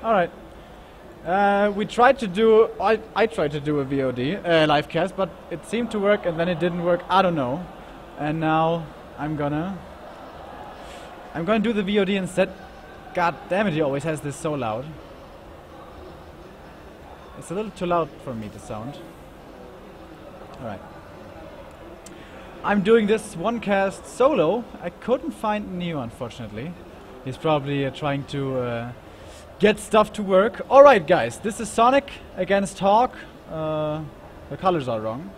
Alright. We tried to do... I tried to do a VOD, live cast, but it seemed to work and then it didn't work. I don't know. And now I'm gonna do the VOD instead. God damn it, he always has this so loud. It's a little too loud for me to sound. Alright. I'm doing this one cast solo. I couldn't find Neo, unfortunately. He's probably trying to get stuff to work. Alright guys, this is Sonik against Hawk. The colors are wrong.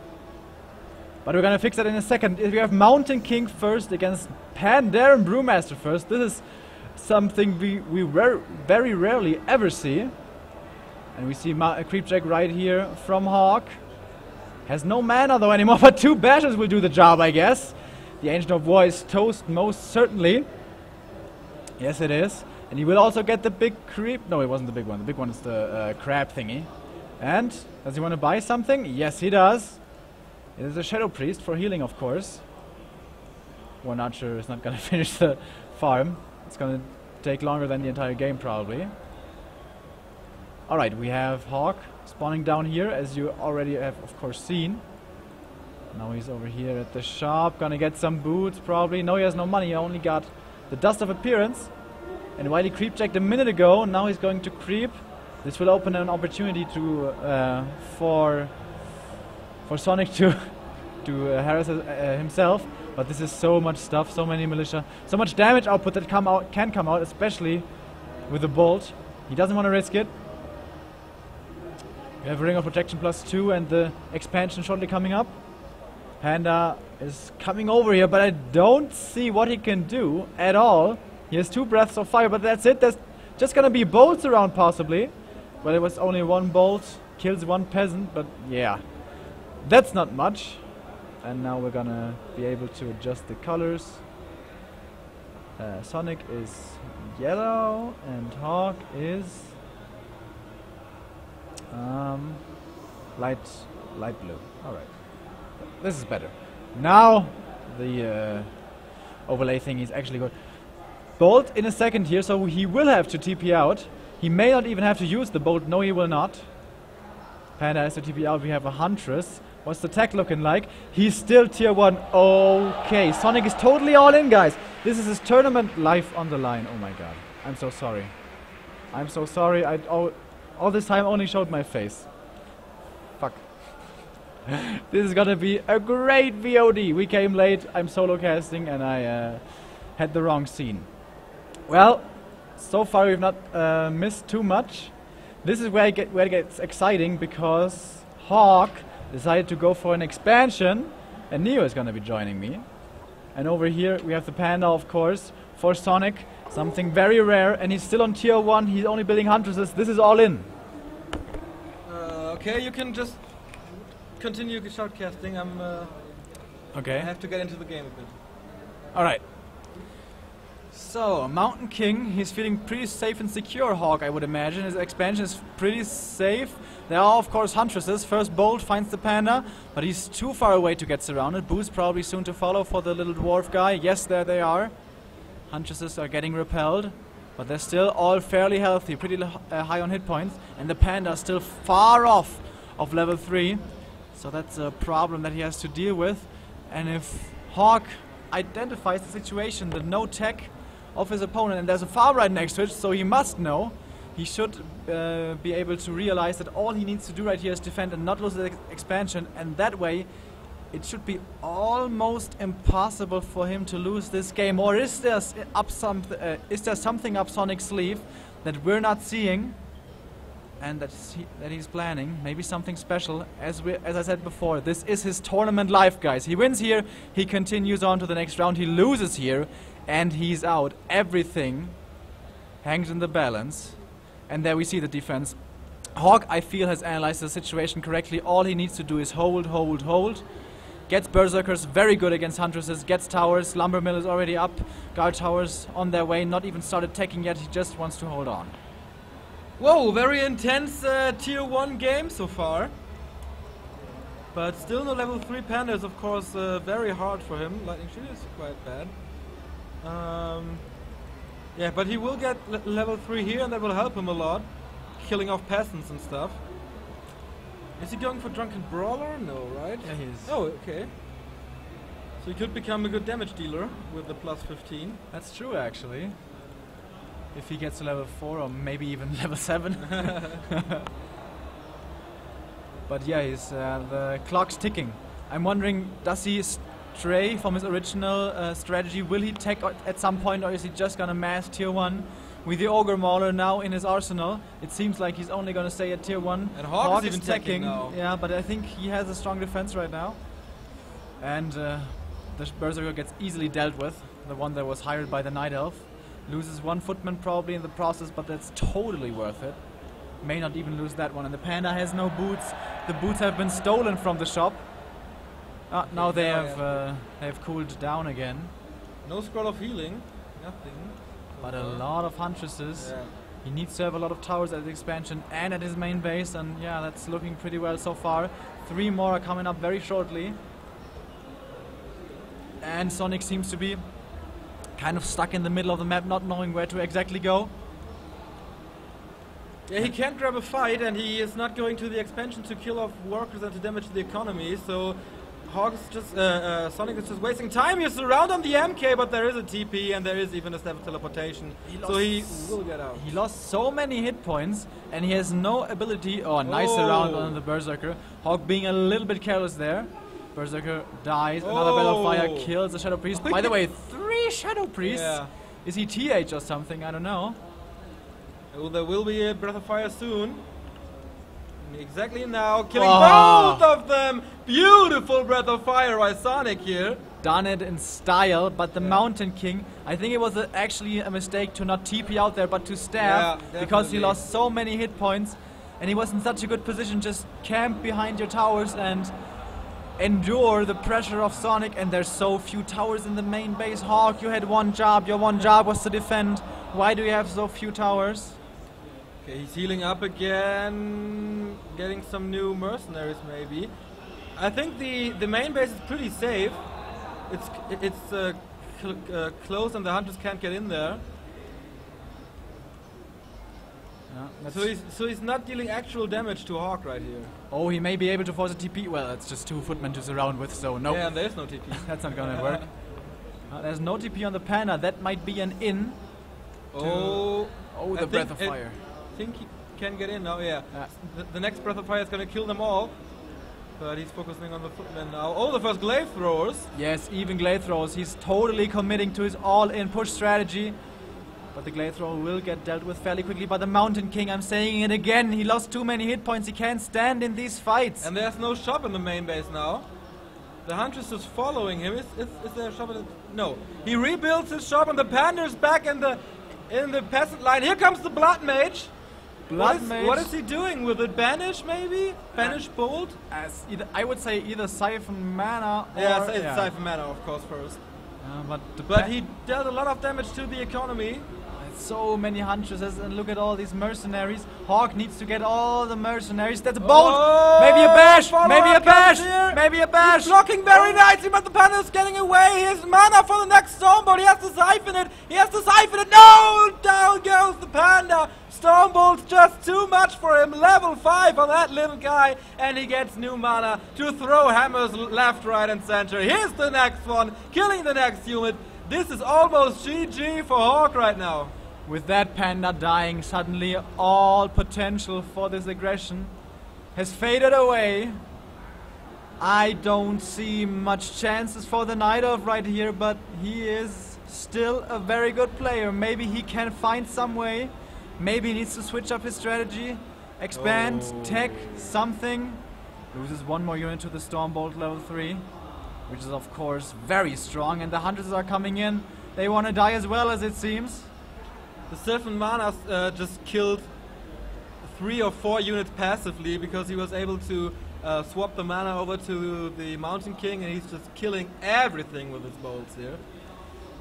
But we're gonna fix that in a second. If you have Mountain King first against Panda and Brewmaster first, this is something we very rarely ever see. And we see a Creepjack right here from Hawk. Has no mana though anymore, but 2 bashes will do the job, I guess. The Ancient of War is toast most certainly. Yes, it is. And he will also get the big creep. No, it wasn't the big one. The big one is the crab thingy. And does he want to buy something? Yes, he does. It is a Shadow Priest for healing, of course. One Archer is not going to finish the farm. It's going to take longer than the entire game, probably. Alright, we have Hawk spawning down here, as you already have, of course, seen. Now he's over here at the shop. Gonna get some boots, probably. No, he has no money. He only got the Dust of Appearance. And while he creep-checked a minute ago, now he's going to creep. This will open an opportunity to for Sonik to harass himself. But this is so much stuff, so many militia, so much damage output that can come out, especially with the bolt. He doesn't want to risk it. We have Ring of Protection +2 and the expansion shortly coming up. Panda is coming over here, but I don't see what he can do at all. He has 2 breaths of fire, but that's it. There's just gonna be bolts around, possibly. Well, it was only 1 bolt, kills 1 peasant, but yeah. That's not much. And now we're gonna be able to adjust the colors. Sonik is yellow, and Hawk is... light blue. Alright. This is better. Now the overlay thing is actually good. Bolt in a second here, so he will have to TP out. He may not even have to use the bolt. No, he will not. Panda has to TP out. We have a Huntress. What's the tech looking like? He's still tier 1. Okay, Sonik is totally all in, guys. This is his tournament life on the line. Oh my god. I'm so sorry. I'm so sorry. All this time only showed my face. Fuck. This is gonna be a great VOD. We came late. I'm solo casting and I had the wrong scene. Well, so far we've not missed too much. This is where it gets exciting, because Hawk decided to go for an expansion and Neo is gonna be joining me. And over here we have the Panda, of course, for Sonik. Something very rare, and he's still on tier 1. He's only building Huntresses. This is all in. Okay, you can just continue shoutcasting. Okay. I have to get into the game a bit. Alright. So, Mountain King, he's feeling pretty safe and secure, Hawk, I would imagine. His expansion is pretty safe. There are, of course, Huntresses. First Bolt finds the Panda, but he's too far away to get surrounded. Boost probably soon to follow for the little dwarf guy. Yes, there they are. Huntresses are getting repelled, but they're still all fairly healthy, pretty high on hit points, and the Panda is still far off of level 3, so that's a problem that he has to deal with. And if Hawk identifies the situation, the no tech of his opponent, and there's a farm right next to it, so he must know, he should be able to realize that all he needs to do right here is defend and not lose the expansion, and that way it should be almost impossible for him to lose this game. Or is there something up Sonic's sleeve that we're not seeing and that he's planning? Maybe something special. As I said before, this is his tournament life, guys. He wins here, he continues on to the next round, he loses here, and he's out. Everything hangs in the balance. And there we see the defense. Hawk, I feel, has analyzed the situation correctly. All he needs to do is hold, hold, hold. Gets Berserkers, very good against Huntresses. Gets towers, Lumber Mill is already up. Guard towers on their way, not even started attacking yet. He just wants to hold on. Whoa, very intense tier 1 game so far. But still no level 3 Panda is of course very hard for him. Lightning Shield is quite bad. Yeah, but he will get level 3 here, and that will help him a lot, killing off peasants and stuff. Is he going for Drunken Brawler? No, right? Yeah, he is. Oh, okay. So he could become a good damage dealer with the plus 15. That's true, actually. If he gets to level 4 or maybe even level 7. But yeah, the clock's ticking. I'm wondering, does he stray from his original strategy? Will he tech at some point, or is he just gonna mass tier 1? With the Ogre Mauler now in his arsenal, it seems like he's only gonna stay at tier 1. And Hawk is even teching now. Yeah, but I think he has a strong defense right now. And the Berserker gets easily dealt with, the one that was hired by the Night Elf. Loses 1 footman probably in the process, but that's totally worth it. May not even lose that one. And the Panda has no boots. The boots have been stolen from the shop. Now they have cooled down again. No scroll of healing, nothing. But a lot of Huntresses. Yeah. He needs to have a lot of towers at the expansion and at his main base, and yeah, that's looking pretty well so far. 3 more are coming up very shortly. And Sonik seems to be kind of stuck in the middle of the map, not knowing where to exactly go. Yeah, he can't grab a fight, and he is not going to the expansion to kill off workers and to damage the economy, so Hawk is just, Sonik is just wasting time. He's around on the MK, but there is a TP and there is even a step of teleportation, so he will get out. He lost so many hit points, and he has no ability. Oh, nice around on the Berserker. Hawk being a little bit careless there. Berserker dies. Another Battle of Fire kills the Shadow Priest. By the way, 3 Shadow Priests. Yeah. Is he TH or something? I don't know. Oh, there will be a Breath of Fire soon. Exactly now, killing both of them. Beautiful Breath of Fire by Sonik here. Done it in style, but the Mountain King, I think it was actually a mistake to not TP out there, but to stab, because he lost so many hit points, and he was in such a good position. Just camp behind your towers and endure the pressure of Sonik, and there's so few towers in the main base. Hawk, you had one job. Your one job was to defend. Why do you have so few towers? Okay, he's healing up again, getting some new mercenaries maybe. I think the main base is pretty safe. It's close and the hunters can't get in there. Yeah, so he's not dealing actual damage to Hawk right here. Oh, he may be able to force a TP. Well, it's just 2 footmen to surround with, so no. Yeah, and there's no TP. That's not gonna work. There's no TP on the Panda. That might be an in. Oh, the Breath of Fire. I think he can get in now, yeah. The next Breath of Fire is going to kill them all. But he's focusing on the footmen now. Oh, the first glaive throwers. Yes, even glaive throwers. He's totally committing to his all-in push strategy. But the glaive thrower will get dealt with fairly quickly by the Mountain King. I'm saying it again. He lost too many hit points. He can't stand in these fights. And there's no shop in the main base now. The Huntress is following him. Is there a shop in the... No. He rebuilds his shop and the Panda's back in the peasant line. Here comes the Blood Mage. What is he doing with it? Banish maybe? Banish Bolt? I would say either Siphon Mana or... Yeah, Siphon Mana of course first. But he dealt a lot of damage to the economy. So many Huntresses, and look at all these mercenaries. Hawk needs to get all the mercenaries. That's a bolt! Maybe a bash! Maybe a bash! Maybe a bash! He's blocking very nicely, but the Panda is getting away. He has mana for the next Stormbolt. He has to siphon it. He has to siphon it. No! Down goes the Panda. Stormbolt's just too much for him. Level 5 on that little guy. And he gets new mana to throw hammers left, right, and center. Here's the next one. Killing the next unit. This is almost GG for Hawk right now. With that Panda dying, suddenly all potential for this aggression has faded away. I don't see much chances for the Night Elf right here, but he is still a very good player. Maybe he can find some way. Maybe he needs to switch up his strategy. Expand, tech, something. Loses 1 more unit to the Stormbolt level 3, which is of course very strong, and the Hunters are coming in. They want to die as well, as it seems. The 7 mana just killed 3 or 4 units passively because he was able to swap the mana over to the Mountain King, and he's just killing everything with his bolts here.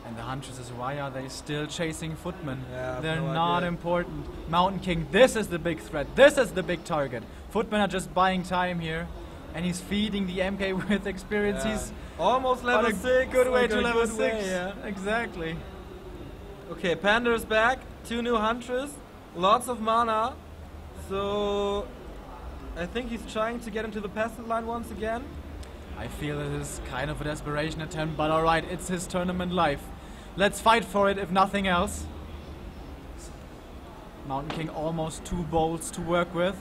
And the Huntresses, why are they still chasing footmen? Yeah, they're not important. Mountain King, this is the big threat. This is the big target. Footmen are just buying time here, and he's feeding the MK with experience. He's almost level 6. Good way to level 6. Yeah. Exactly. Okay, Panda is back. 2 new Huntress. Lots of mana. So I think he's trying to get into the peasant line once again. I feel it is kind of a desperation attempt, but alright, it's his tournament life. Let's fight for it if nothing else. Mountain King almost 2 bolts to work with.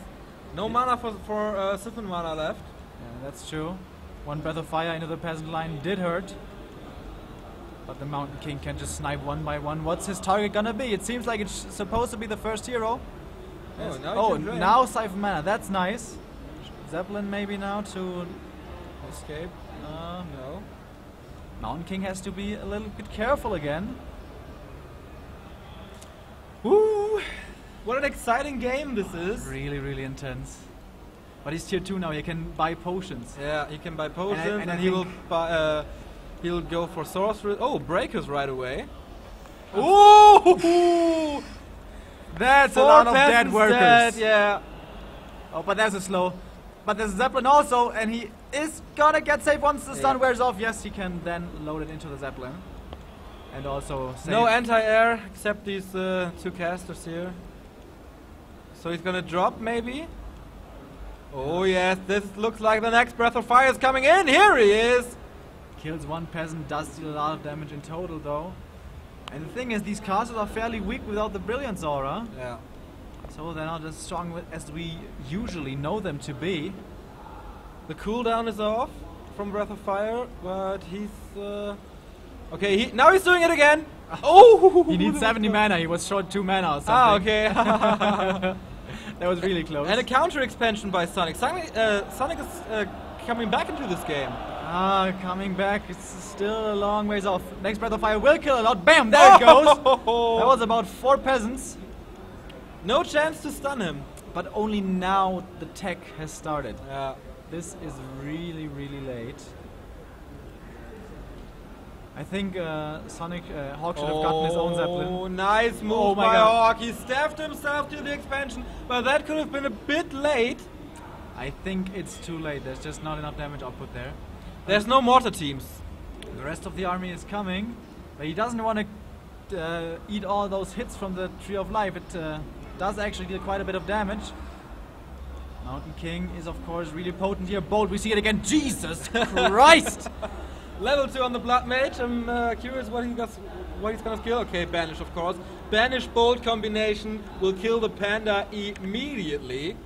No mana for Siphon mana left. Yeah, that's true. 1 Breath of Fire into the peasant line did hurt. But the Mountain King can just snipe one by one. What's his target gonna be? It seems like it's supposed to be the first hero. Yes. Now Siphon mana. That's nice. Zeppelin maybe now to escape. No. Mountain King has to be a little bit careful again. Woo! What an exciting game this is. Really, really intense. But he's tier 2 now. He can buy potions. Yeah, he can buy potions, and and he will buy. He'll go for sorcery. Oh, breakers right away. Ooh! That's a lot of dead workers. Dead, yeah. Oh, but there's a slow. But there's a Zeppelin also, and he is gonna get safe once the stun wears off. Yes, he can then load it into the Zeppelin. And also save. No anti-air, except these 2 casters here. So he's gonna drop, maybe? Oh yes, this looks like the next Breath of Fire is coming in. Here he is! Kills 1 peasant, does deal a lot of damage in total though. And the thing is, these castles are fairly weak without the Brilliance Aura. Yeah. So they're not as strong as we usually know them to be. The cooldown is off from Breath of Fire, but he's... Okay, now he's doing it again! Oh! He needs 70 mana, he was short 2 mana or something. Ah, okay. That was really close. And a counter expansion by Sonik. Sonik is coming back into this game. Coming back, it's still a long ways off. Next Breath of Fire will kill a lot. Bam, there it goes! That was about 4 peasants. No chance to stun him. But only now the tech has started. Yeah. This is really, really late. I think Sonic Hawk should have gotten his own Zeppelin. Oh, nice move by Hawk. He staffed himself to the expansion, but that could have been a bit late. I think it's too late. There's just not enough damage output there. There's no mortar teams. The rest of the army is coming, but he doesn't want to eat all those hits from the Tree of Life. It does actually deal quite a bit of damage. Mountain King is of course really potent here. Bolt, we see it again. Jesus Christ! Level 2 on the Blood Mage. I'm curious what he's gonna kill. Okay, Banish of course. Banish Bolt combination will kill the Panda immediately.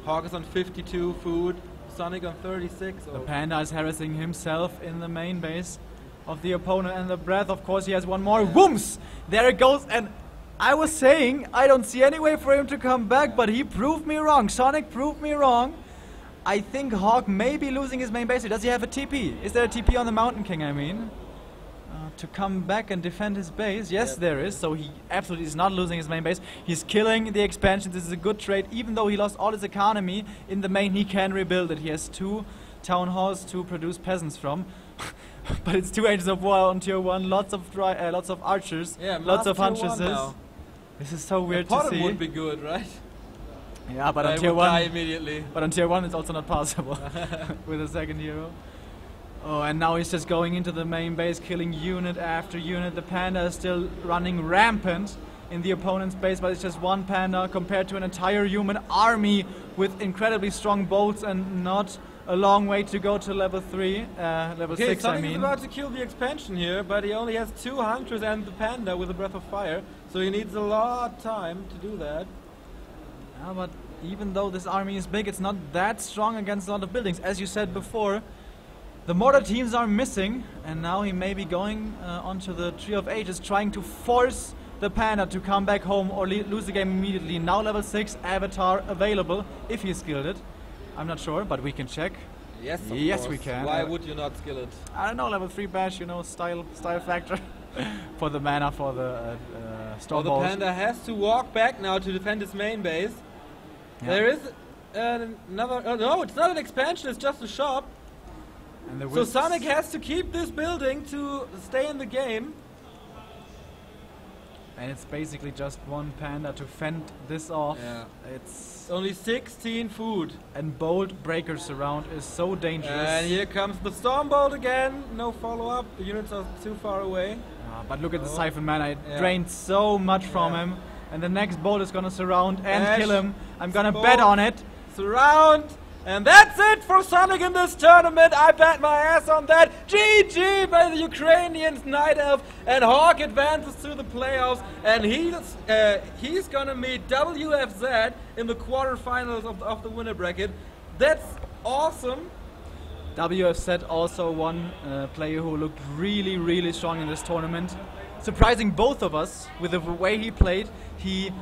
Hawk is on 52 food. Sonic on 36. The Panda is harassing himself in the main base of the opponent, and the Breath, of course, he has one more. Whooms! There it goes, and I was saying I don't see any way for him to come back, but he proved me wrong. Sonic proved me wrong. I think Hawk may be losing his main base. Does he have a TP? Is there a TP on the Mountain King, I mean? To come back and defend his base? Yes, there is. So he absolutely is not losing his main base. He's killing the expansion. This is a good trade. Even though he lost all his economy in the main, he can rebuild it. He has 2 town halls to produce peasants from. But it's 2 Agents of War on tier 1. Lots of archers. Yeah, lots of huntresses. This is so weird to see. Would be good, right? Yeah, but on tier 1 die immediately. But on tier 1 it's also not possible with a second hero. Oh, and now he's just going into the main base, killing unit after unit. The Panda is still running rampant in the opponent's base, but it's just 1 Panda compared to an entire human army with incredibly strong bolts and not a long way to go to level 3, level 6 I mean. He's about to kill the expansion here, but he only has 2 hunters and the Panda with a Breath of Fire, so he needs a lot of time to do that. Yeah, but even though this army is big, it's not that strong against a lot of buildings. As you said before, the mortar teams are missing, and now he may be going onto the Tree of Ages, trying to force the Panda to come back home or lose the game immediately. Now level 6 Avatar available, if he skilled it. I'm not sure, but we can check. Yes, of yes, course. we can. Why would you not skill it? I don't know, level 3 bash, you know, style factor for the mana for the storm the Panda has to walk back now to defend his main base. Yeah. There is another. No, it's not an expansion. It's just a shop. And so Sonic has to keep this building to stay in the game. And it's basically just 1 Panda to fend this off. Yeah. It's only 16 food. And bold breakers around is so dangerous. And here comes the Stormbolt again. No follow-up. The units are too far away. But look at the Siphon mana, it drained so much from him. And the next bolt is gonna surround and kill him. I'm gonna bet on it. Surround. And that's it for Sonik in this tournament. I bet my ass on that. GG by the Ukrainians, Night Elf. And Hawk advances to the playoffs. And he's gonna meet WFZ in the quarterfinals of the winner bracket. That's awesome. WFZ also one player who looked really, really strong in this tournament. Surprising both of us with the way he played. He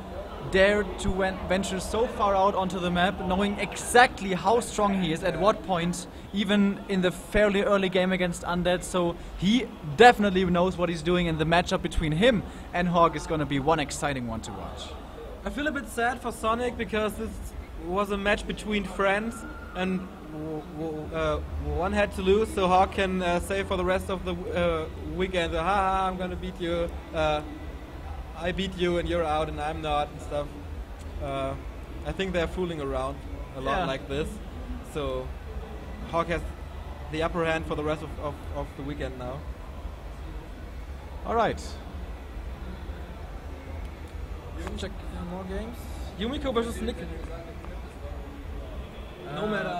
dared to venture so far out onto the map, knowing exactly how strong he is, at what point, even in the fairly early game against Undead. So he definitely knows what he's doing, and the matchup between him and Hawk is going to be one exciting one to watch. I feel a bit sad for Sonik because this was a match between friends, and one had to lose, so Hawk can say for the rest of the weekend, haha, I'm gonna beat you, I beat you and you're out and I'm not and stuff. I think they're fooling around a lot like this, so Hawk has the upper hand for the rest of the weekend now. Alright. Check more games. Yumiko versus Nick. No matter.